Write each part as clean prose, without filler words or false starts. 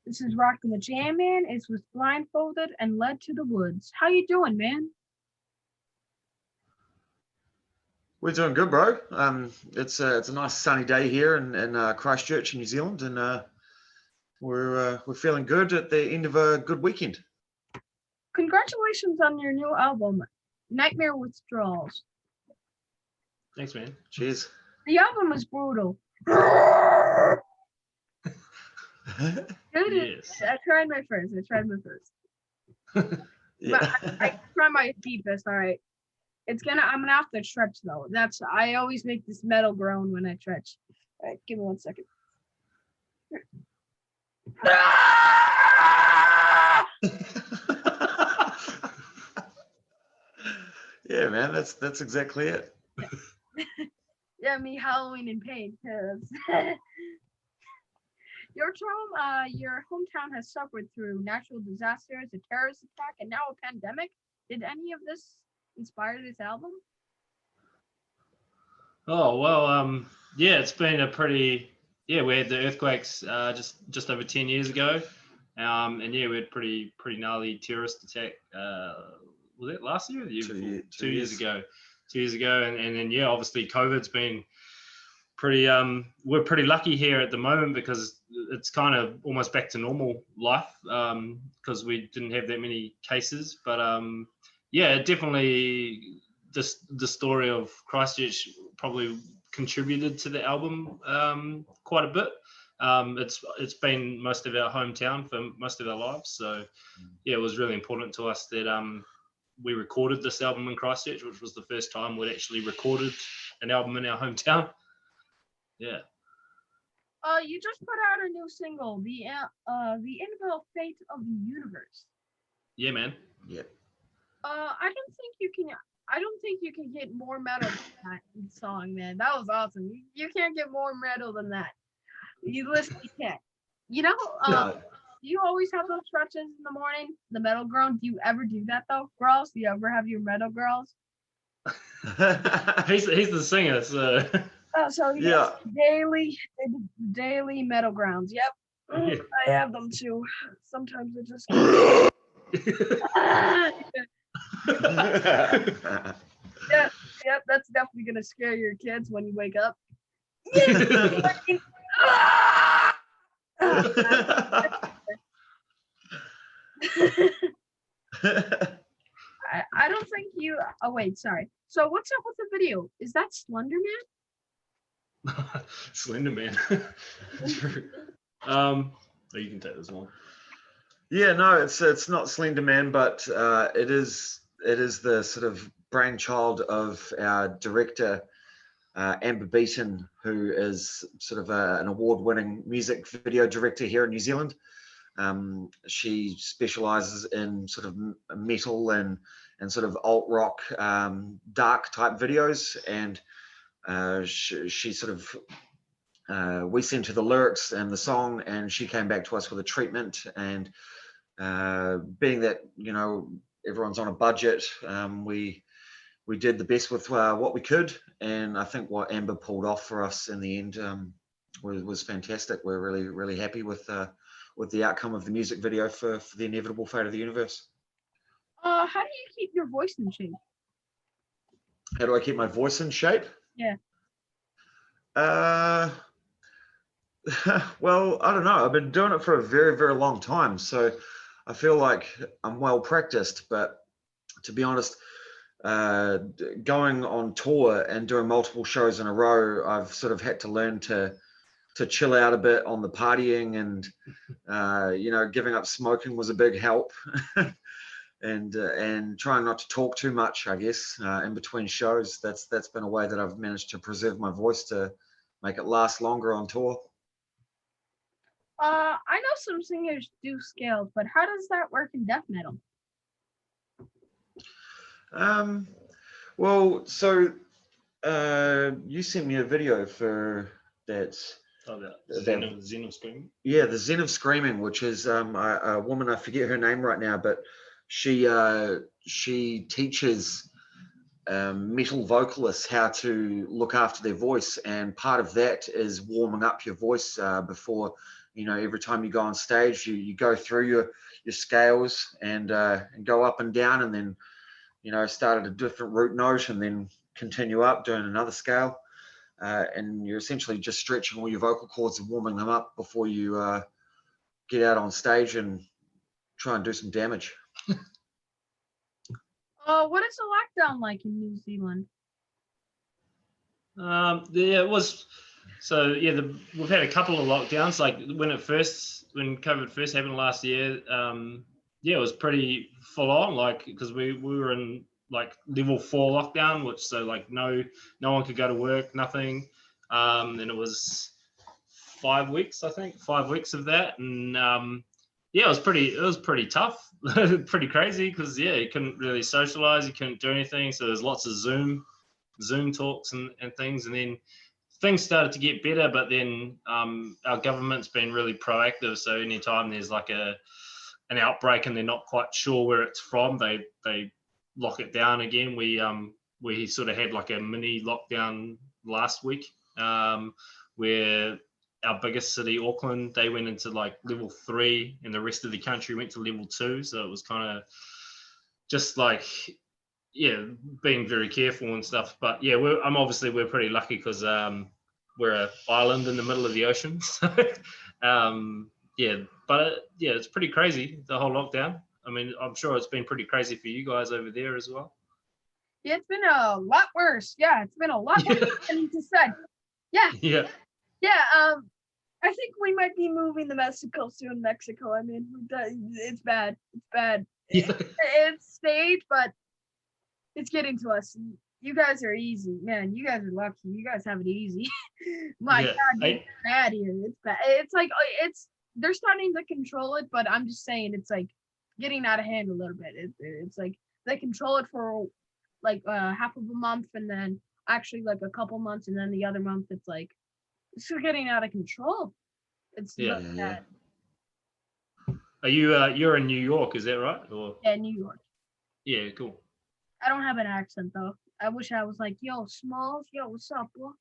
This is Rockin' the Jam Man. It's with Blindfolded and Led to the Woods. How you doing, man? We're doing good, bro. It's a nice sunny day here in Christchurch in New Zealand, and we're feeling good at the end of a good weekend. Congratulations on your new album, Nightmare Withdrawals. Thanks, man. Cheers. The album is brutal. Yes. I tried my first. Yeah. But I try my deepest. All right. I'm gonna have to stretch though. I always make this metal groan when I stretch. All right, give me 1 second. Yeah, man. That's exactly it. Yeah, me howling in pain because your hometown has suffered through natural disasters, a terrorist attack, and now a pandemic. Did any of this inspire this album? Oh well, yeah, it's been a pretty we had the earthquakes just over 10 years ago, and yeah, we had pretty gnarly terrorist attack. Was it last year or the year before? 2 years ago. 2 years ago, and then yeah, obviously COVID's been pretty. We're pretty lucky here at the moment because it's kind of almost back to normal life because we didn't have that many cases, but yeah, definitely. The story of Christchurch probably contributed to the album quite a bit. It's been most of our hometown for most of our lives, so yeah, it was really important to us that we recorded this album in Christchurch, which was the first time we'd actually recorded an album in our hometown. Yeah. You just put out a new single, the Inevitable Fate of the Universe. Yeah, man. Yeah. I don't think you can get more metal than that song, man. That was awesome. You can't get more metal than that. You literally can't. You know, Yeah. do you always have those stretches in the morning? The metal groan? Do you ever do that though, girls? Do you ever have your metal girls? he's the singer, so Oh, so he Yeah. has daily metal grounds. Yep. Yeah. I have them too. Sometimes it just Yep, that's definitely gonna scare your kids when you wake up. I don't think you. Oh wait, sorry. So what's up with the video? Is that Slender Man? Slender Man. You can take this one. Yeah, no, it's not Slender Man, but it is the sort of brainchild of our director Amber Beaton, who is sort of an award-winning music video director here in New Zealand. She specializes in sort of metal and sort of alt rock, dark type videos, and she sort of we sent her the lyrics and the song, and she came back to us with a treatment. And being that everyone's on a budget, we did the best with what we could, and I think what Amber pulled off for us in the end was fantastic. We're really happy with the outcome of the music video for the Inevitable Fate of the Universe. How do you keep your voice in shape? How do I keep my voice in shape? Yeah. Well, I don't know. I've been doing it for a very long time, so I feel like I'm well practiced. But to be honest, going on tour and doing multiple shows in a row, I've sort of had to learn to chill out a bit on the partying, and giving up smoking was a big help. and trying not to talk too much, I guess, in between shows. That's been a way that I've managed to preserve my voice to make it last longer on tour. I know some singers do scales, but how does that work in death metal? Well, so you sent me a video for that. Oh, the Zen of Screaming. Yeah, the Zen of Screaming, which is a woman, I forget her name right now, but she teaches metal vocalists how to look after their voice, and part of that is warming up your voice before, every time you go on stage, you go through your scales and go up and down, and then start at a different root note and then continue up doing another scale, and you're essentially just stretching all your vocal cords and warming them up before you get out on stage and try and do some damage. What is the lockdown like in New Zealand? Yeah, it was. So yeah, we've had a couple of lockdowns. Like when COVID first happened last year, yeah, it was pretty full on. Like because we were in like level 4 lockdown, which so like no one could go to work, nothing. And it was 5 weeks, I think, 5 weeks of that, and yeah, it was pretty tough, pretty crazy because yeah, you couldn't really socialize, you couldn't do anything. So there's lots of Zoom talks and things, and then things started to get better. But then our government's been really proactive. So anytime there's like an outbreak and they're not quite sure where it's from, they lock it down again. We sort of had like a mini lockdown last week, where our biggest city, Auckland, they went into like level 3 and the rest of the country went to level 2. So it was kind of just like, yeah, being very careful and stuff. But yeah, we're pretty lucky because we're an island in the middle of the ocean. So yeah, but yeah, it's pretty crazy, the whole lockdown. I mean, I'm sure it's been pretty crazy for you guys over there as well. Yeah, it's been a lot worse. Yeah, it's been a lot worse than you just said. Yeah. Yeah. Yeah, I think we might be moving to Mexico soon. Mexico, I mean, it's bad. It's bad. Yeah. It's stayed, but it's getting to us. You guys are easy, man. You guys are lucky. You guys have it easy. My God, it's bad here. It's bad. It's like they're starting to control it, but I'm just saying it's like getting out of hand a little bit. It's like they control it for like half of a month, and then actually like a couple months, and then the other month it's like it's getting out of control. It's really bad. Are you you're in New York, is that right? Or Yeah, New York. yeah, cool. I don't have an accent though. I wish I was like, yo, Smalls, yo, what's up, bro?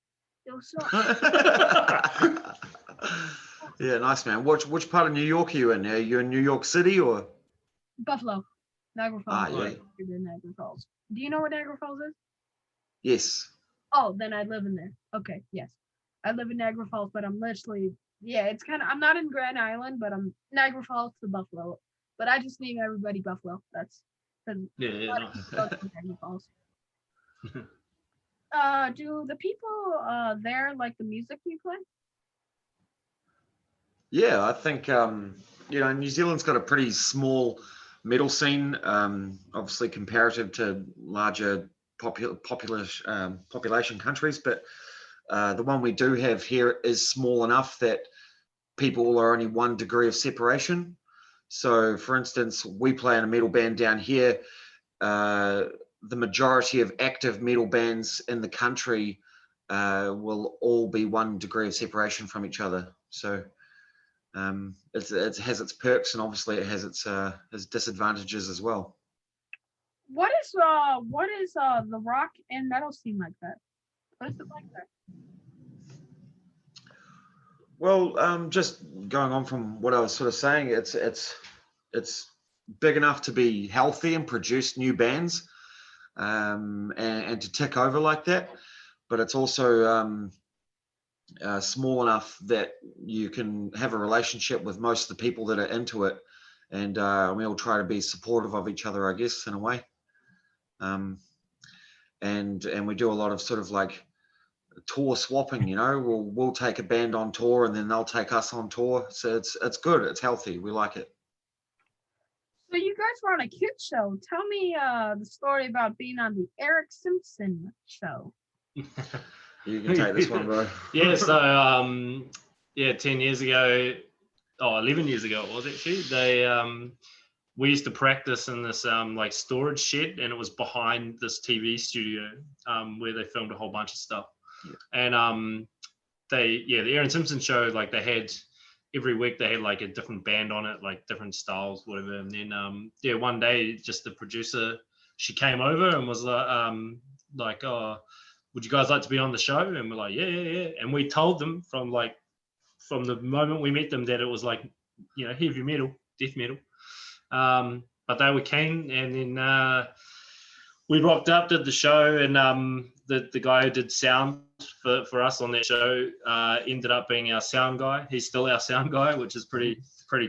Yo, what's up? Yeah, nice, man. Which part of New York are you in? Are you in New York City or Buffalo, Niagara Falls. yeah. Niagara Falls. Do you know what Niagara Falls is? Yes. Oh, then I live in there. Okay, yes. I live in Niagara Falls, but I'm literally, yeah, it's kind of, I'm not in Grand Island, but I'm Niagara Falls to Buffalo. But I just name everybody Buffalo. That's Yeah, nice. Niagara Falls. Do the people there like the music you play? Yeah, I think New Zealand's got a pretty small metal scene, obviously comparative to larger population countries, but the one we do have here is small enough that people are only 1 degree of separation. So, for instance, we play in a metal band down here. The majority of active metal bands in the country will all be 1 degree of separation from each other. So it has its perks, and obviously it has its disadvantages as well. What is the rock and metal scene like that? What is it like there? Well, just going on from what I was sort of saying, it's big enough to be healthy and produce new bands, and to tick over like that, but it's also small enough that you can have a relationship with most of the people that are into it, and we all try to be supportive of each other, I guess, in a way. And we do a lot of sort of like tour swapping, we'll take a band on tour and then they'll take us on tour. So it's good, it's healthy, we like it. So you guys were on a kid show. Tell me the story about being on the Erin Simpson Show. You can take this one, bro. Yeah, so 10 years ago, 11 years ago it was actually, we used to practice in this like storage shed, and it was behind this TV studio where they filmed a whole bunch of stuff. Yeah. And the Erin Simpson Show, like they had every week they had like a different band on it, like different styles, whatever. And then one day just the producer, she came over and was like, oh, would you guys like to be on the show? And we're like, yeah. And we told them from the moment we met them that it was like, you know, heavy metal, death metal. But they were keen, and then we rocked up, did the show, and the guy who did sound for us on that show ended up being our sound guy. He's still our sound guy, which is pretty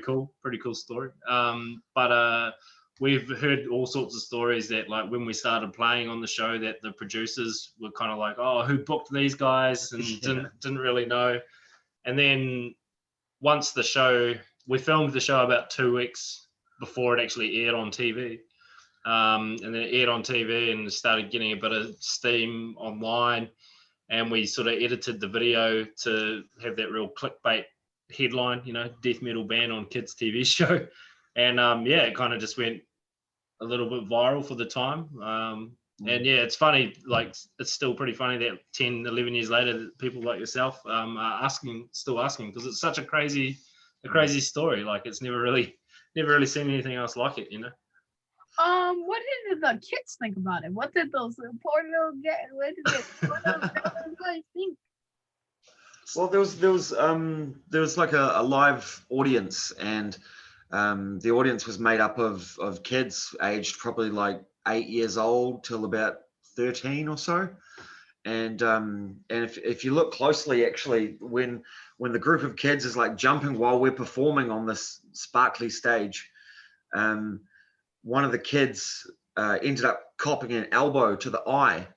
cool story. But we've heard all sorts of stories that, like, when we started playing on the show, that the producers were kind of like, oh, who booked these guys, and didn't really know. And then once the show, we filmed the show about 2 weeks before it actually aired on TV. And then it aired on TV and started getting a bit of steam online. And we sort of edited the video to have that real clickbait headline, you know, death metal band on kids' TV show. And it kind of just went a little bit viral for the time. And yeah, it's funny, like, it's still pretty funny that 10, 11 years later, that people like yourself are still asking, because it's such a crazy story. Like, it's never really seen anything else like it, you know? What did the kids think about it? What did those poor little what did those guys think? Well, there was like a live audience, and the audience was made up of kids aged probably like 8 years old till about 13 or so. And if you look closely, actually, when the group of kids is like jumping while we're performing on this sparkly stage, one of the kids ended up copping an elbow to the eye,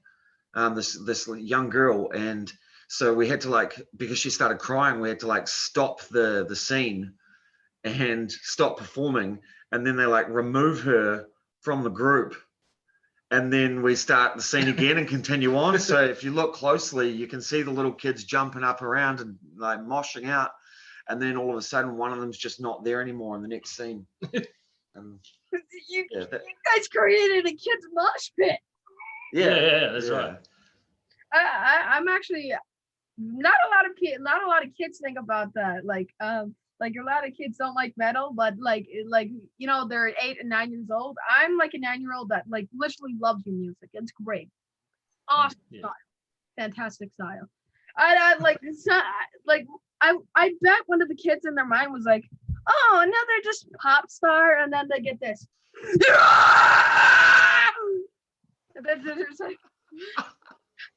this young girl. And so we had to, like, because she started crying, we had to like stop the scene and stop performing. And then they like remove her from the group. And then we start the scene again and continue on. So if you look closely, you can see the little kids jumping up around and like moshing out. And then all of a sudden, one of them's just not there anymore in the next scene. You guys created a kids mosh pit. Yeah, that's right. I'm actually not a lot of kids think about that. Like a lot of kids don't like metal, but like you know, they're 8 and 9 years old. I'm like a 9-year-old that like literally loves your music. It's great, awesome style, fantastic style. I like it's not like I bet one of the kids in their mind was like, oh, no, they're just pop star, and then they get this. And then there's like,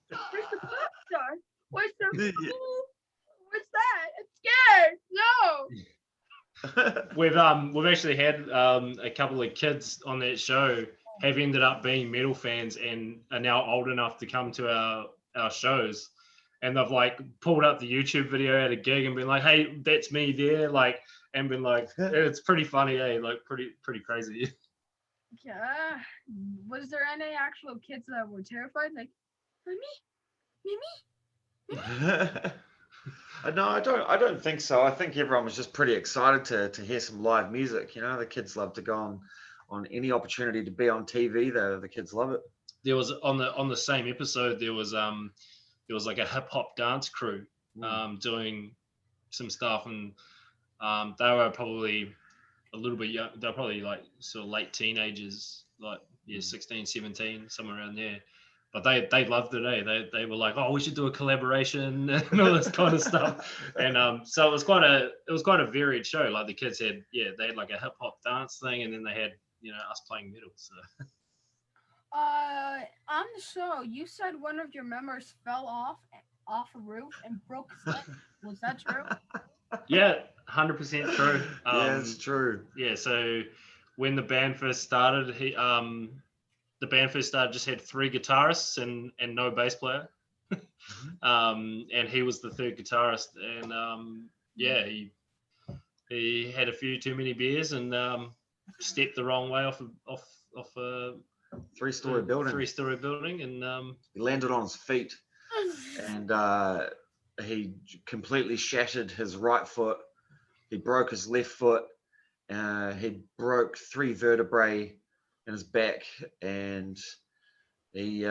where's the pop star? Where's the what's that? I'm scared. No. We've actually had a couple of kids on that show have ended up being metal fans and are now old enough to come to our shows. And they've like pulled up the YouTube video at a gig and been like, hey, that's me there. Like, and been like, it's pretty funny, like pretty crazy. Yeah. Was there any actual kids that were terrified? Like, Mimi? No, I don't think so. I think everyone was just pretty excited to hear some live music. You know, the kids love to go on any opportunity to be on TV. The kids love it. There was on the same episode, there was like a hip hop dance crew doing some stuff, and they were probably a little bit young. They're probably like sort of late teenagers, like 16, 17, somewhere around there. But they loved it, eh? They were like, oh, we should do a collaboration and all this kind of stuff. And so it was quite a varied show. Like the kids had they had like a hip hop dance thing, and then they had, you know, us playing metal. So on the show, you said one of your members fell off a roof and broke his leg. Was that true? Yeah, 100% true. Yeah, it's true. Yeah, so when the band first started, just had 3 guitarists and no bass player. And he was the 3rd guitarist, and he had a few too many beers and stepped the wrong way off a 3-story building. 3-story building, and he landed on his feet, and he completely shattered his right foot. He broke his left foot. He broke 3 vertebrae in his back, and he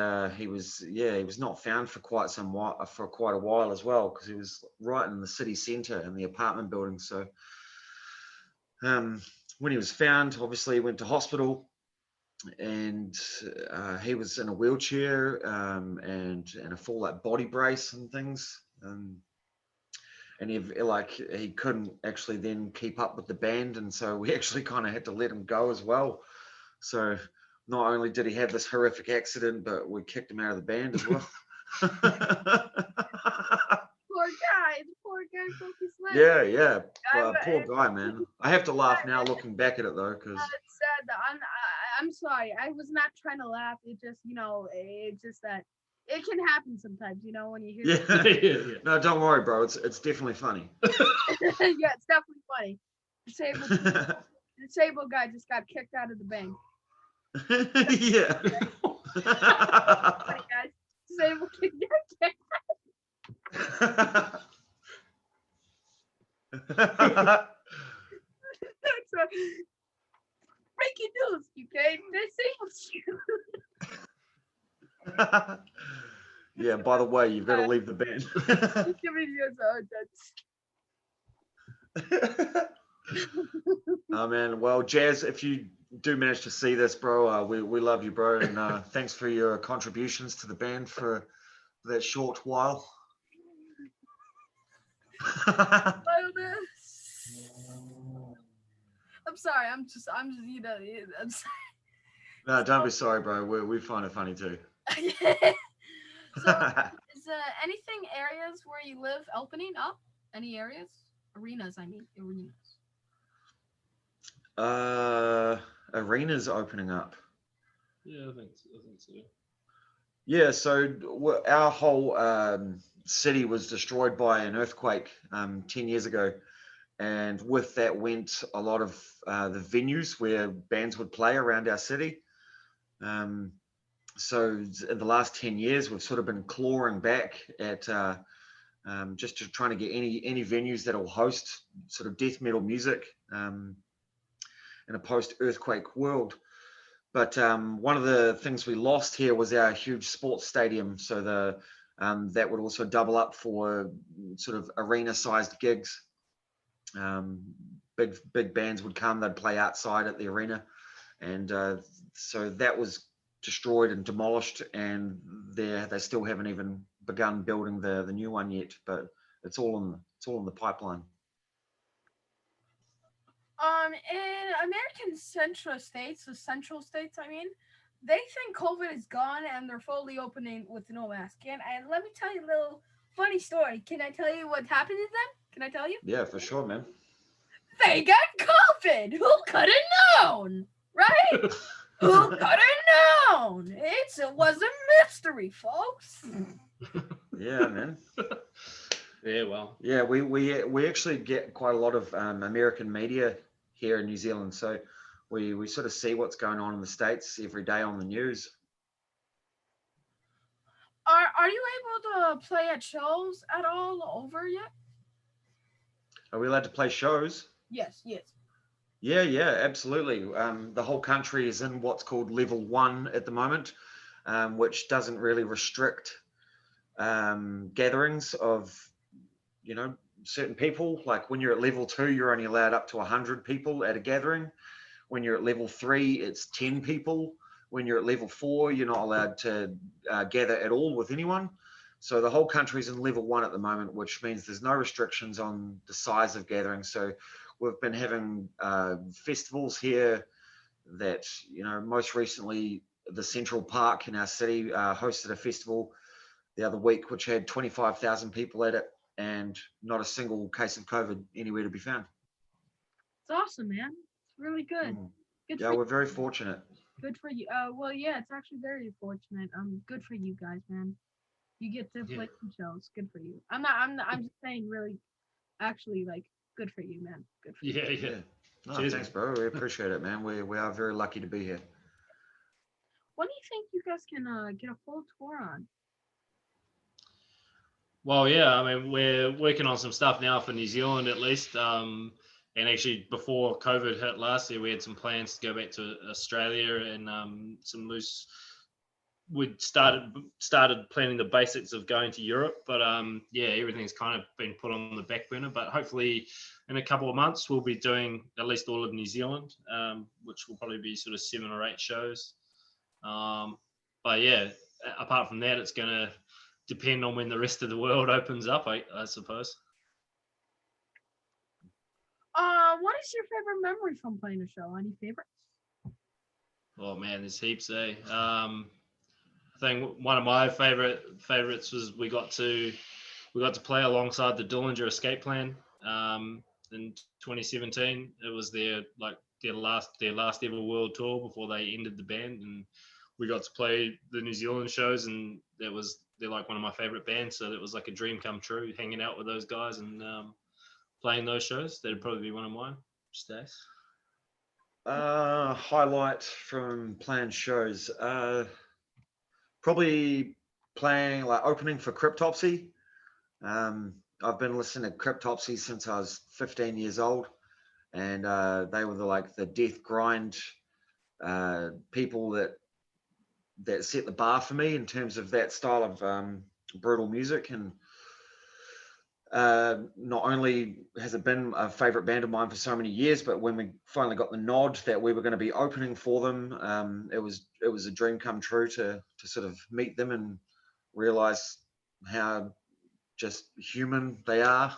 was not found for quite a while as well, because he was right in the city centre in the apartment building. So when he was found, obviously he went to hospital, and he was in a wheelchair and a full like body brace and things. And he couldn't actually then keep up with the band, and so we actually kind of had to let him go as well. So not only did he have this horrific accident, but we kicked him out of the band as well. Poor guy broke his leg. Yeah. Poor guy, man. I have to laugh now looking back at it though, because it's sad. I'm sorry. I was not trying to laugh. It just, it's just that it can happen sometimes, when you hear. Yeah. No, don't worry, bro. It's definitely funny. Yeah, it's definitely funny. Disabled guy just got kicked out of the bank. Yeah. Funny, guys. Disabled kid got kicked out. That's breaking news, UK. Disabled you. Yeah, by the way, you've got to leave the band. Oh man, well, Jazz, if you do manage to see this, bro, we love you, bro, and thanks for your contributions to the band for that short while. I'm sorry. I'm just, I'm sorry. No, don't be sorry, bro. We find it funny too. So, is anything areas where you live opening up? Any areas? Arenas, I mean, arenas. Arenas opening up. Yeah, I think so. Yeah, so our whole city was destroyed by an earthquake 10 years ago. And with that went a lot of the venues where bands would play around our city. So in the last 10 years, we've sort of been clawing back at just to trying to get any venues that will host sort of death metal music in a post-earthquake world. But one of the things we lost here was our huge sports stadium. So that would also double up for sort of arena-sized gigs. Big bands would come, they'd play outside at the arena, and so that was destroyed and demolished, and they still haven't even begun building the new one yet, but it's all in the pipeline. In American central states, I mean, they think COVID is gone and they're fully opening with no mask. And let me tell you a little funny story. Can I tell you what happened to them? Can I tell you? Yeah, for sure, man. They got COVID. Who could have known? Right? Who could have known? It was a mystery, folks. Yeah, man. Yeah, well. Yeah, we actually get quite a lot of American media here in New Zealand, so we sort of see what's going on in the States every day on the news. Are you able to play at shows at all over yet? Are we allowed to play shows? Yes. Yeah, absolutely. The whole country is in what's called level 1 at the moment, which doesn't really restrict gatherings of, certain people. Like when you're at level 2, you're only allowed up to 100 people at a gathering. When you're at level 3, it's 10 people. When you're at level 4, you're not allowed to gather at all with anyone. So the whole country's in level 1 at the moment, which means there's no restrictions on the size of gatherings. So we've been having festivals here that, most recently the Central Park in our city hosted a festival the other week, which had 25,000 people at it and not a single case of COVID anywhere to be found. It's awesome, man. It's really good. Good yeah, we're very fortunate. Good for you. Well, yeah, it's actually very fortunate. Good for you guys, man. You get to play some shows. Good for you. I'm just saying, really, actually, like, good for you, man. Good for you. Yeah. No, thanks, bro. We appreciate it, man. We are very lucky to be here. When do you think you guys can get a full tour on? Well, yeah, I mean, we're working on some stuff now for New Zealand at least. And actually, before COVID hit last year, we had some plans to go back to Australia and we'd started planning the basics of going to Europe, but everything's kind of been put on the back burner. But hopefully, in a couple of months, we'll be doing at least all of New Zealand, which will probably be sort of 7 or 8 shows. But yeah, apart from that, it's going to depend on when the rest of the world opens up, I suppose. What is your favorite memory from playing the show? Any favorites? Oh man, there's heaps, eh? I think one of my favorites was we got to play alongside the Dillinger Escape Plan in 2017. It was their last ever world tour before they ended the band, and we got to play the New Zealand shows, and they're like one of my favorite bands. So it was like a dream come true, hanging out with those guys and playing those shows. That'd probably be one of mine. Stace. Highlight from planned shows. Probably playing opening for Cryptopsy. I've been listening to Cryptopsy since I was 15 years old, and they were the death grind people that set the bar for me in terms of that style of brutal music. And not only has it been a favorite band of mine for so many years, but when we finally got the nod that we were going to be opening for them, it was a dream come true to sort of meet them and realize how just human they are.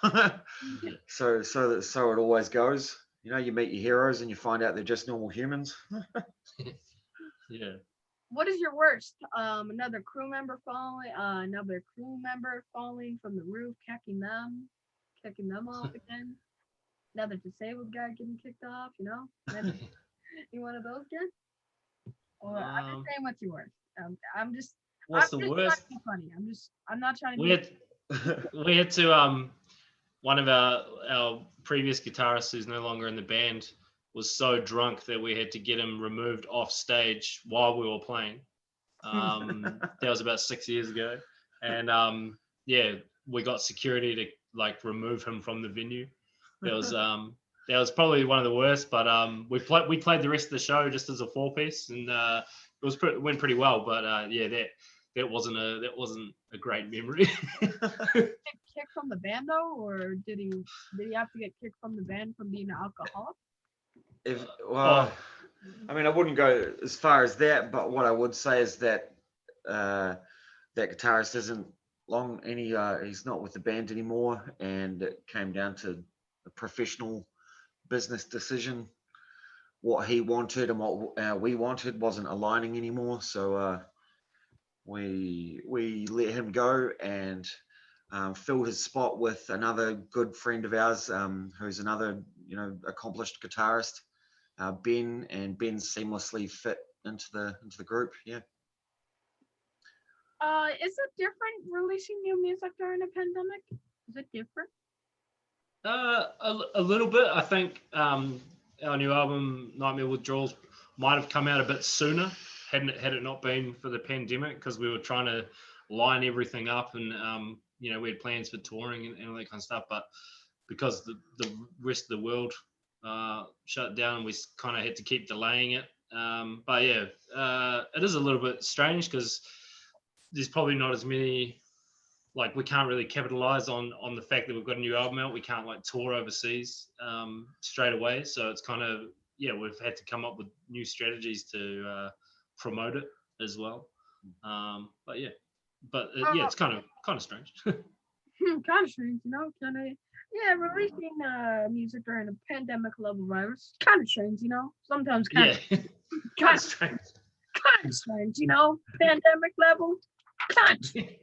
so it always goes. You meet your heroes and you find out they're just normal humans. Yeah. What is your worst? Another crew member falling from the roof, kicking them off again. Another disabled guy getting kicked off. You one of those guys? Or I'm just saying what's your worst. What's the worst? Trying to be funny. I'm not trying to be. We had to one of our previous guitarists who's no longer in the band was so drunk that we had to get him removed off stage while we were playing. That was about 6 years ago, and we got security to remove him from the venue. That was probably one of the worst, but we played the rest of the show just as a 4-piece, and it went pretty well. But that wasn't a great memory. Kicked from the band though, or did he have to get kicked from the band from being an alcoholic? I mean, I wouldn't go as far as that, but what I would say is that that guitarist isn't he's not with the band anymore, and it came down to a professional business decision. What he wanted and what we wanted wasn't aligning anymore, so we let him go and filled his spot with another good friend of ours, who's another accomplished guitarist, Ben, and Ben seamlessly fit into the group. Yeah. Is it different releasing new music during a pandemic? Is it different? A little bit. I think our new album, Nightmare Withdrawals, might have come out a bit sooner had it not been for the pandemic, because we were trying to line everything up, and we had plans for touring and all that kind of stuff. But because the rest of the world shut down, we kind of had to keep delaying it. But yeah, it is a little bit strange because there's probably not as many, we can't really capitalize on the fact that we've got a new album out. We can't tour overseas straight away. So it's kind of, we've had to come up with new strategies to promote it as well. But it's kind of strange. Kind of strange, releasing music during a pandemic level virus, kind of strange, sometimes kind of strange, pandemic level, kind of strange.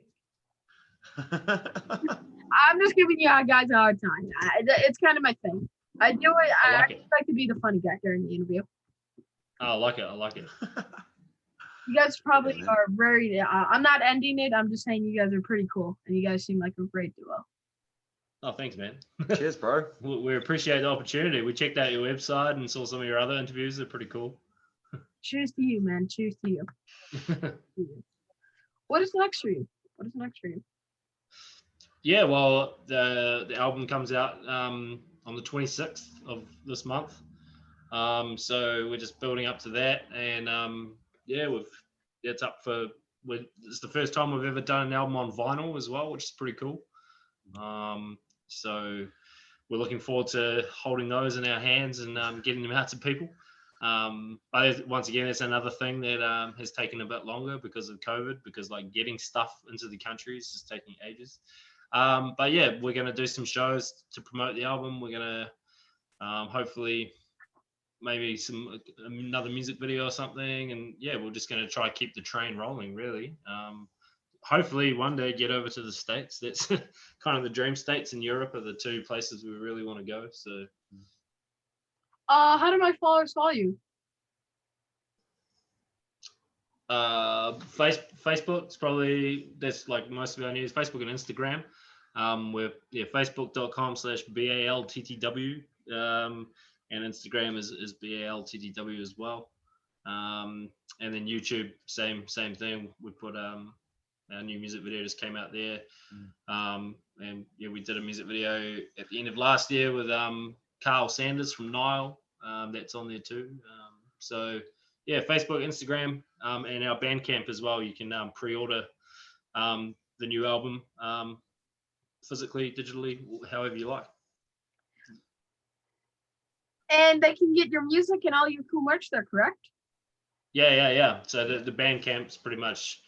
I'm just giving you guys a hard time. It's kind of my thing. I do it. I like to be the funny guy during the interview. I like it. You guys probably are very. I'm not ending it. I'm just saying you guys are pretty cool, and you guys seem like a great duo. Oh, thanks, man. Cheers, bro. We appreciate the opportunity. We checked out your website and saw some of your other interviews. They're pretty cool. Cheers to you, man. Cheers to you. What is next for you? Yeah, well, the album comes out on the 26th of this month. So we're just building up to that, and it's up for. It's the first time we've ever done an album on vinyl as well, which is pretty cool. So we're looking forward to holding those in our hands and getting them out to people. But once again, it's another thing that has taken a bit longer because of COVID, because like getting stuff into the country is just taking ages. But yeah, we're going to do some shows to promote the album. We're going to hopefully maybe another music video or something. And yeah, we're just going to try to keep the train rolling, really. Hopefully one day get over to the States. That's kind of the dream. States and Europe are the two places we really want to go. So how do my followers follow you? Facebook's probably, that's like most of our news. Facebook and Instagram. We're facebook.com/BALTTW, and Instagram is BALTTW as well. And then YouTube, same thing. We put our new music video just came out there. And yeah, we did a music video at the end of last year with Carl Sanders from Nile. That's on there too. So yeah, Facebook, Instagram, and our Bandcamp as well. You can pre-order the new album physically, digitally, however you like. And they can get your music and all your cool merch there, correct? Yeah. So the Bandcamp's pretty much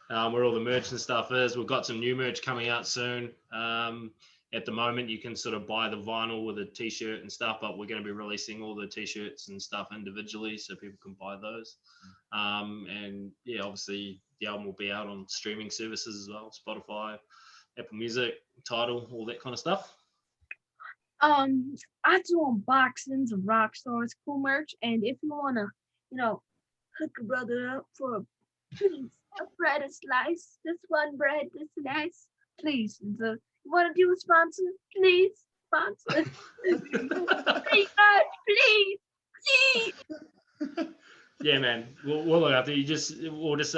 where all the merch and stuff is. We've got some new merch coming out soon. At the moment, you can sort of buy the vinyl with a t-shirt and stuff, but we're going to be releasing all the t-shirts and stuff individually so people can buy those. And yeah, obviously the album will be out on streaming services as well, Spotify, Apple Music, Tidal, all that kind of stuff. I do unboxings of rock stars, cool merch, and if you wanna, hook a brother up for a bread, a slice, this one bread, this nice, please. You wanna do a sponsor? Please, sponsor. Please. Yeah, man. We'll look after you. We'll just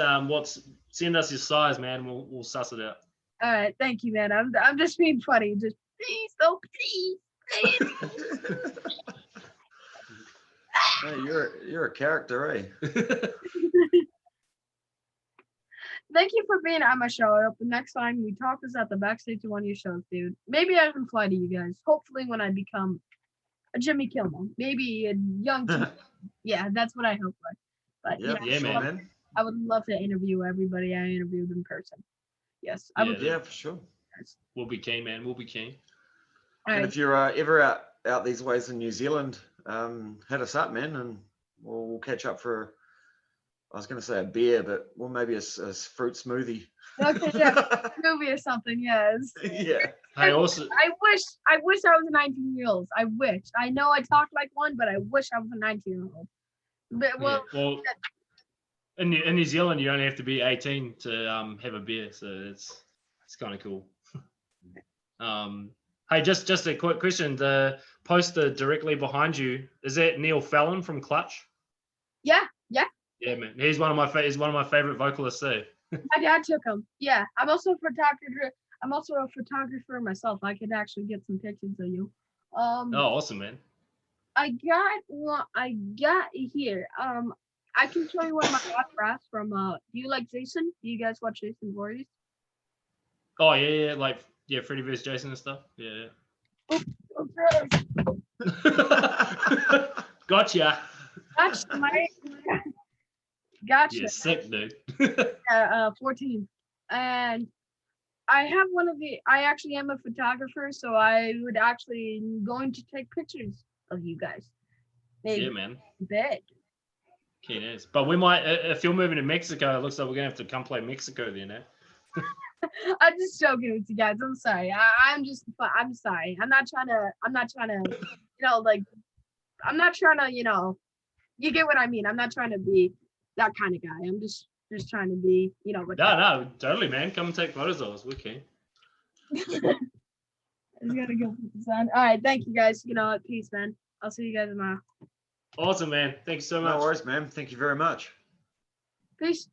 send us your size, man. We'll suss it out. All right, thank you, man. I'm just being funny. Just please, oh please. Hey, you're a character, eh? Thank you for being on my show. I hope the next time we talk is at the backstage of one of your shows, dude. Maybe I can fly to you guys. Hopefully when I become a Jimmy Kimmel. Maybe a young Jimmy. Yeah, that's what I hope for. But yeah, man. I would love to interview everybody I interviewed in person. Yes, I would. Yeah, for sure. We'll be keen, man. We'll be keen. And if you're ever out these ways in New Zealand, hit us up, man, and we'll catch up for, I was going to say a beer, but well, maybe a fruit smoothie. Okay, yeah, movie or something, yes. Yeah. I wish I was a 19-year-old. I wish. I know I talk like one, but I wish I was a 19-year-old. But well, in New Zealand, you only have to be 18 to have a beer, so it's kind of cool. Hey, just a quick question. The poster directly behind you, is that Neil Fallon from Clutch? Yeah. Yeah, man. He's one of my favorite vocalists too. My dad took him. Yeah, I'm also a photographer. Myself. I could actually get some pictures of you. Oh, awesome, man. I got here. I can show you one of my autographs from. Do you like Jason? Do you guys watch Jason Voorhees? Oh yeah, like Freddy vs. Jason and stuff. Yeah. Okay. Gotcha. Gotcha, mate. Gotcha. You're sick, dude. 14. And I have I actually am a photographer, so I would actually going to take pictures of you guys. Maybe. Yeah, man. Bed. Okay, nice. But we might, if you're moving to Mexico, it looks like we're gonna have to come play Mexico then, eh? I'm just joking with you guys. I'm sorry. I'm sorry. I'm not trying to, I'm not trying to, you get what I mean. I'm not trying to be that kind of guy. I'm just trying to be, No, totally, man. Come and take photos of us. We're keen. I just gotta go put this on. All right, thank you guys. Peace, man. I'll see you guys tomorrow. Awesome, man. Thanks so much. No worries, man. Thank you very much. Peace.